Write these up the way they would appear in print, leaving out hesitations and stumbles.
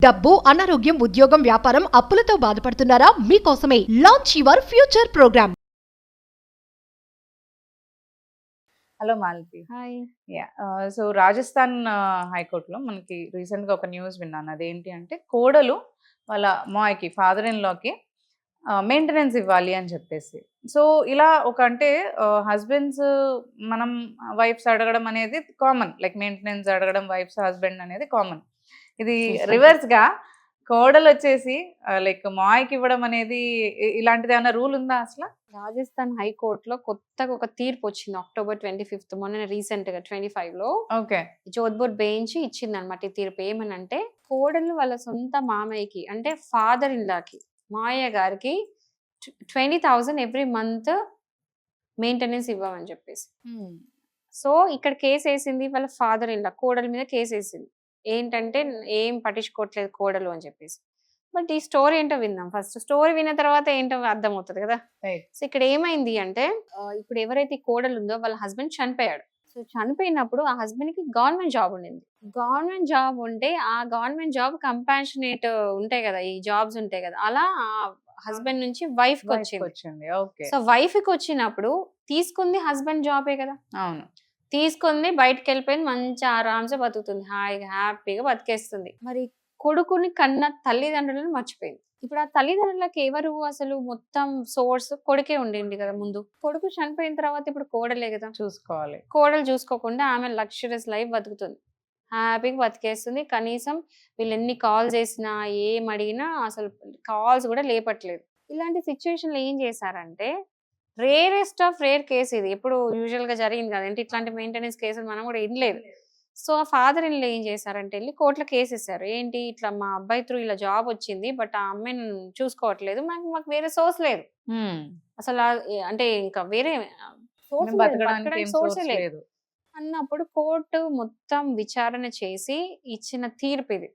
డబ్బు, అనారోగ్యం, ఉద్యోగం, వ్యాపారం, అప్పులతో బాధపడుతున్నారా? మీకోసమే launch your future program. Hello Malathi. Hi. So Rajasthan హైకోర్టులో మనకి రీసెంట్గా ఒక న్యూస్ విన్నాను. అదేంటి అంటే కోడలు వాళ్ళ మాయకి ఫాదర్ ఇన్ లాకి మెయింటెనెన్స్ ఇవ్వాలి అని చెప్పేసి. సో ఇలా ఒక అంటే హస్బెండ్స్ మనం వైఫ్స్ అడగడం అనేది కామన్, లైక్ మెయింటెనెన్స్ అడగడం వైఫ్స్ హస్బెండ్ అనేది కామన్. ఇది రివర్స్గా కోడలు వచ్చేసి లైక్ మాయకి ఇవ్వడం అనేది ఇలాంటిది ఏమైనా రూల్ ఉందా అసలు? రాజస్థాన్ హైకోర్టులో కొత్తగా ఒక తీర్పు వచ్చింది October 25th, మొన్న రీసెంట్ గా 25లో. ఓకే. జోధ్పూర్ బెంచ్ ఇచ్చింది అనమాట ఈ తీర్పు. ఏమనంటే కోడలు వాళ్ళ సొంత మామయ్యకి అంటే ఫాదర్ ఇన్ లాకి మామయ్య గారికి 20,000 ఎవ్రీ మంత్ మెయింటెనెన్స్ ఇవ్వమని చెప్పేసి. సో ఇక్కడ కేసు వేసింది వాళ్ళ ఫాదర్ ఇన్ లా, కోడల మీద కేసు వేసింది. ఏంటంటే ఏం పట్టించుకోవట్లేదు కోడలు అని చెప్పేసి. బట్ ఈ స్టోరీ ఏంటో విందాం. ఫస్ట్ స్టోరీ విన్న తర్వాత ఏంటో అర్థమవుతుంది కదా. సో ఇక్కడ ఏమైంది అంటే ఇప్పుడు ఎవరైతే కోడలు ఉందో వాళ్ళ హస్బెండ్ చనిపోయాడు. సో చనిపోయినప్పుడు ఆ హస్బెండ్ కి గవర్నమెంట్ జాబ్ ఉండింది. గవర్నమెంట్ జాబ్ ఉంటే ఆ గవర్నమెంట్ జాబ్ కంపాషనేట్ ఉంటాయి కదా, ఈ జాబ్స్ ఉంటాయి కదా, అలా ఆ హస్బెండ్ నుంచి వైఫ్ కి వచ్చింది. సో వైఫ్ కి వచ్చినప్పుడు తీసుకుంది హస్బెండ్ జాబే కదా. అవును. తీసుకుంది, బయటకు వెళ్ళిపోయింది, మంచి ఆరామ్సే బతుకుతుంది, హాయిగా హ్యాపీగా బతికేస్తుంది. మరి కొడుకుని కన్న తల్లిదండ్రులను మర్చిపోయింది. ఇప్పుడు ఆ తల్లిదండ్రులకి ఎవరు అసలు మొత్తం సోర్స్? కొడుకే ఉండింది కదా ముందు. కొడుకు చనిపోయిన తర్వాత ఇప్పుడు కోడలే కదా చూసుకోవాలి. కోడలు చూసుకోకుండా ఆమె లగ్జరియస్ లైఫ్ బతుకుతుంది, హ్యాపీగా బతికేస్తుంది. కనీసం వీళ్ళు ఎన్ని కాల్స్ చేసినా ఏం అడిగినా అసలు కాల్స్ కూడా లేపట్లేదు. ఇలాంటి సిచ్యువేషన్ లో ఏం చేశారంటే, రేరెస్ట్ ఆఫ్ రేర్ కేసు ఇది, ఎప్పుడు యూజువల్ గా జరిగింది కదంటే ఇట్లాంటి మెయింటెనెన్స్ కేసులు మనం కూడా వినలేదు. సో ఆ ఫాదర్ ఇన్ లా ఏం చేశారంటే వెళ్ళి కోర్టులో కేసు వేశారు. ఏంటి, ఇట్లా మా అబ్బాయి త్రూ ఇలా జాబ్ వచ్చింది, బట్ ఆ అమ్మాయిని చూసుకోవట్లేదు, మాకు వేరే సోర్స్ లేదు అసలు. అంటే ఇంకా వేరే సోర్స్ లేదు అన్నప్పుడు కోర్టు మొత్తం విచారణ చేసి ఇచ్చిన తీర్పు ఇది.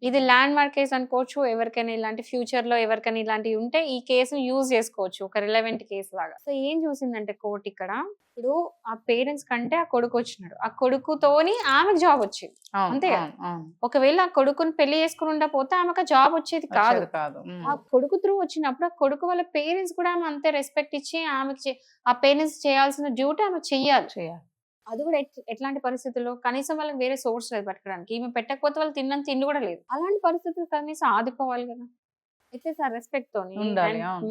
ఇది ల్యాండ్ మార్క్ కేసు అనుకోవచ్చు. ఎవరికైనా ఇలాంటి ఫ్యూచర్ లో ఎవరికైనా ఇలాంటివి ఉంటే ఈ కేసును యూజ్ చేసుకోవచ్చు, ఒక రిలవెంట్ కేసు లాగా. సో ఏం చూసిందంటే కోర్టు ఇక్కడ, ఇప్పుడు ఆ పేరెంట్స్ కంటే ఆ కొడుకు వచ్చినాడు, ఆ కొడుకుతోని ఆమెకు జాబ్ వచ్చింది, అంతే కదా. ఒకవేళ ఆ కొడుకుని పెళ్లి చేసుకుని ఉండకపోతే ఆమెకు జాబ్ వచ్చేది కాదు. ఆ కొడుకు త్రూ వచ్చినప్పుడు ఆ కొడుకు వాళ్ళ పేరెంట్స్ కూడా ఆమె అంతే రెస్పెక్ట్ ఇచ్చి ఆమెకి ఆ పేరెంట్స్ చేయాల్సిన డ్యూటీ ఆమె చెయ్యాలి. అది కూడా ఎట్లాంటి పరిస్థితుల్లో, కనీసం వాళ్ళకి వేరే సోర్స్ లేదు బతకడానికి, ఈమె పెట్టకపోతే వాళ్ళు తిండి కూడా లేదు. అలాంటి పరిస్థితులు కనీసం ఆదుకోవాలి కదా, ఎట్లీస్ట్ ఆ రెస్పెక్ట్ తోని.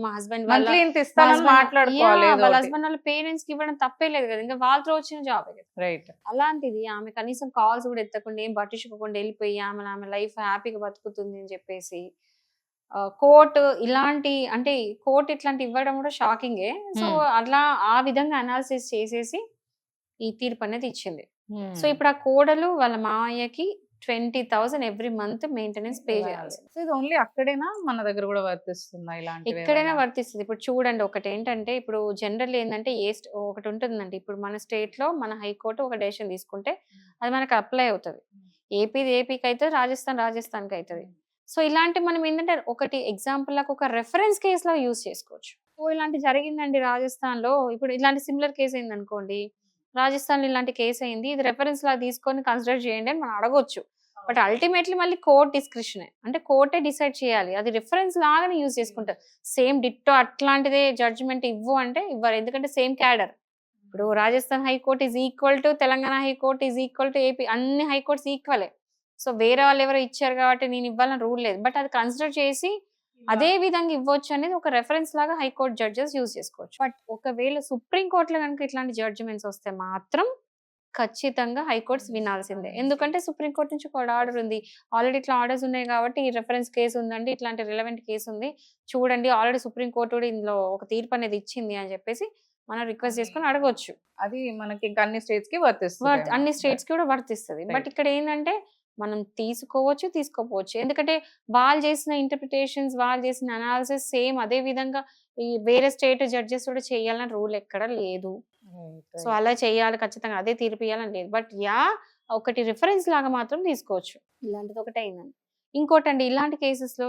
మా హస్బెండ్ వాళ్ళ హస్బెండ్ వాళ్ళ పేరెంట్స్ కి ఇవ్వడం తప్పే లేదు కదా, ఇంకా వాళ్ళతో వచ్చిన జాబ్ కదా. అలాంటిది ఆమె కనీసం కాల్స్ కూడా ఎత్తకుండా ఏం పట్టించుకోకుండా వెళ్ళిపోయి ఆమె లైఫ్ హ్యాపీగా బతుకుతుంది అని చెప్పేసి కోర్టు ఇలాంటి అంటే కోర్టు ఇట్లాంటి ఇవ్వడం కూడా షాకింగే. సో అట్లా ఆ విధంగా అనాలిసిస్ చేసేసి ఈ తీర్పు అనేది ఇచ్చింది. సో ఇప్పుడు ఆ కోడలు వాళ్ళ మామయ్యకి 20,000 ఎవ్రీ మంత్ మెయింటెనెన్స్ పే చేయాలి. సో ఇది ఓన్లీ అక్కడేనా, మన దగ్గర కూడా వర్తిస్తుందా? ఇలాంటి ఎక్కడైనా వర్తిస్తుంది. ఇప్పుడు చూడండి, ఒకటి ఏంటంటే ఇప్పుడు జనరల్ ఏంటంటే ఒకటి ఉంటుందండి, ఇప్పుడు మన స్టేట్ లో మన హైకోర్టు ఒక డెసిషన్ తీసుకుంటే అది మనకు అప్లై అవుతుంది. ఏపీకి అవుతుంది, రాజస్థాన్కి అవుతుంది. సో ఇలాంటి మనం ఏంటంటే ఒకటి ఎగ్జాంపుల్ లాగా ఒక రెఫరెన్స్ కేసు లో యూజ్ చేసుకోవచ్చు. సో ఇలాంటి జరిగిందండి రాజస్థాన్ లో, ఇప్పుడు ఇలాంటి సిమిలర్ కేసు అయింది అనుకోండి, రాజస్థాన్ లో ఇలాంటి కేసు అయింది, ఇది రెఫరెన్స్ లా తీసుకొని కన్సిడర్ చేయండి అని మనం అడగొచ్చు. బట్ అల్టిమేట్లీ మళ్ళీ కోర్ట్ డిస్క్రిప్షన్, అంటే కోర్టే డిసైడ్ చేయాలి. అది రిఫరెన్స్ లాగానే యూజ్ చేసుకుంటారు. సేమ్ డిట్టో అట్లాంటిదే జడ్జిమెంట్ ఇవ్వు అంటే ఇవ్వరు, ఎందుకంటే సేమ్ క్యాడర్. ఇప్పుడు Rajasthan high court is equal to Telangana high court is equal to AP, అన్ని హైకోర్ట్స్ ఈక్వలే. సో వేరే వాళ్ళు ఎవరో ఇచ్చారు కాబట్టి నేను ఇవ్వాలని రూల్ లేదు, బట్ అది కన్సిడర్ చేసి అదే విధంగా ఇవ్వచ్చు అనేది ఒక రెఫరెన్స్ లాగా హైకోర్టు జడ్జెస్ యూజ్ చేసుకోవచ్చు. బట్ ఒకవేళ సుప్రీం కోర్టులో కనుక ఇట్లాంటి జడ్జిమెంట్స్ వస్తే మాత్రం ఖచ్చితంగా హైకోర్ట్స్ వినాల్సిందే. ఎందుకంటే సుప్రీంకోర్టు నుంచి ఒక ఆర్డర్ ఉంది, ఆల్రెడీ ఇట్లా ఆర్డర్స్ ఉన్నాయి కాబట్టి ఈ రెఫరెన్స్ కేసు ఉందండి, ఇట్లాంటి రిలవెంట్ కేసు ఉంది చూడండి, ఆల్రెడీ సుప్రీంకోర్టు కూడా ఇందులో ఒక తీర్పు అనేది ఇచ్చింది అని చెప్పేసి మనం రిక్వెస్ట్ చేసుకుని అడగొచ్చు. అది మనకి అన్ని స్టేట్స్ కి వర్తిస్తుంది, అన్ని స్టేట్స్ కి కూడా వర్తిస్తుంది. బట్ ఇక్కడ ఏంటంటే మనం తీసుకోవచ్చు, తీసుకోపోవచ్చు, ఎందుకంటే వాళ్ళు చేసిన ఇంటర్ప్రిటేషన్స్, వాళ్ళు చేసిన అనాలిసిస్ సేమ్ అదే విధంగా ఈ వేరే స్టేట్ జడ్జెస్ కూడా చేయాలని రూల్ ఎక్కడ లేదు. సో అలా చేయాలి, ఖచ్చితంగా అదే తీర్పు ఇవ్వాలని లేదు. బట్ ఒకటి రిఫరెన్స్ లాగా మాత్రం తీసుకోవచ్చు. ఇలాంటిది ఒకటి అయిందండి. ఇంకోటండి, ఇలాంటి కేసెస్ లో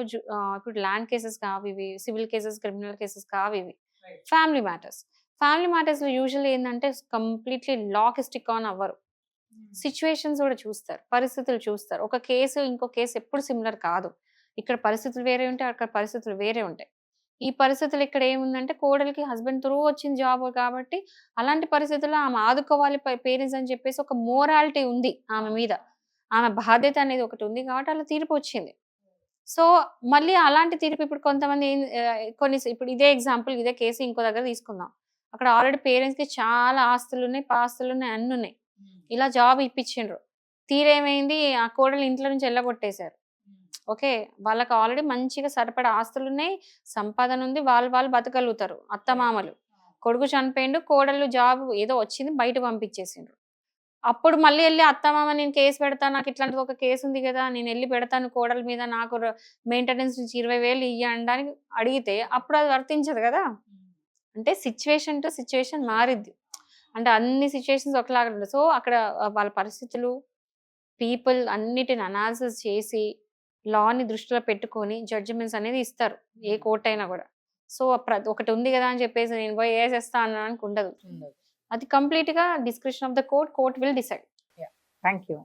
ఇప్పుడు ల్యాండ్ కేసెస్ కావు ఇవి, సివిల్ కేసెస్, క్రిమినల్ కేసెస్ కావు ఇవి, ఫ్యామిలీ మ్యాటర్స్ లో యూజువల్లీ ఏంటంటే కంప్లీట్లీ లాకి స్టిక్ ఆన్ అవ్వరు. సిచ్యువేషన్స్ కూడా చూస్తారు, పరిస్థితులు చూస్తారు. ఒక కేసు ఇంకో కేసు ఎప్పుడు సిమిలర్ కాదు. ఇక్కడ పరిస్థితులు వేరే ఉంటాయి, అక్కడ పరిస్థితులు వేరే ఉంటాయి. ఈ పరిస్థితులు ఇక్కడ ఏముందంటే కోడలికి హస్బెండ్ త్రూ వచ్చింది జాబ్ కాబట్టి అలాంటి పరిస్థితుల్లో ఆమె ఆదుకోవాలి పేరెంట్స్ అని చెప్పేసి ఒక మోరాలిటీ ఉంది ఆమె మీద, ఆమె బాధ్యత అనేది ఒకటి ఉంది కాబట్టి అలా తీర్పు వచ్చింది. సో మళ్ళీ అలాంటి తీర్పు ఇప్పుడు కొంతమంది కొన్ని ఇప్పుడు ఇదే ఎగ్జాంపుల్, ఇదే కేసు ఇంకో దగ్గర తీసుకుందాం. అక్కడ ఆల్రెడీ పేరెంట్స్ కి చాలా ఆస్తులు ఉన్నాయి, పాస్తులు ఉన్నాయి, అన్ని ఉన్నాయి. ఇలా జాబ్ ఇప్పించిండ్రు. తీరేమైంది, ఆ కోడలు ఇంట్లో నుంచి వెళ్ళగొట్టేశారు. ఓకే, వాళ్ళకి ఆల్రెడీ మంచిగా సరిపడా ఆస్తులు ఉన్నాయి, సంపాదన ఉంది, వాళ్ళు బతకగలుగుతారు. అత్తమామలు, కొడుకు చనిపోయిండు, కోడలు జాబ్ ఏదో వచ్చింది బయట పంపించేసిండ్రు. అప్పుడు మళ్ళీ వెళ్ళి అత్తమామ నేను కేసు పెడతాను, నాకు ఇట్లాంటిది ఒక కేసు ఉంది కదా, నేను వెళ్ళి పెడతాను కోడల మీద, నాకు మెయింటెనెన్స్ నుంచి 20,000 ఇయ్య అనడానికి అడిగితే అప్పుడు అది వర్తించదు కదా. అంటే సిచ్యువేషన్ టు సిచ్యువేషన్ మారిద్ది. అంటే అన్ని సిచ్యువేషన్స్ ఒకలాగా ఉండదు. సో అక్కడ వాళ్ళ పరిస్థితులు, పీపుల్ అన్నిటిని అనాలిసిస్ చేసి లాని దృష్టిలో పెట్టుకొని జడ్జిమెంట్స్ అనేది ఇస్తారు ఏ కోర్ట్ అయినా కూడా. సో ఒకటి ఉంది కదా అని చెప్పేసి నేను పోయి వేసేస్తా అనడానికి ఉండదు. అది కంప్లీట్ గా description of the court will decide. Thank you.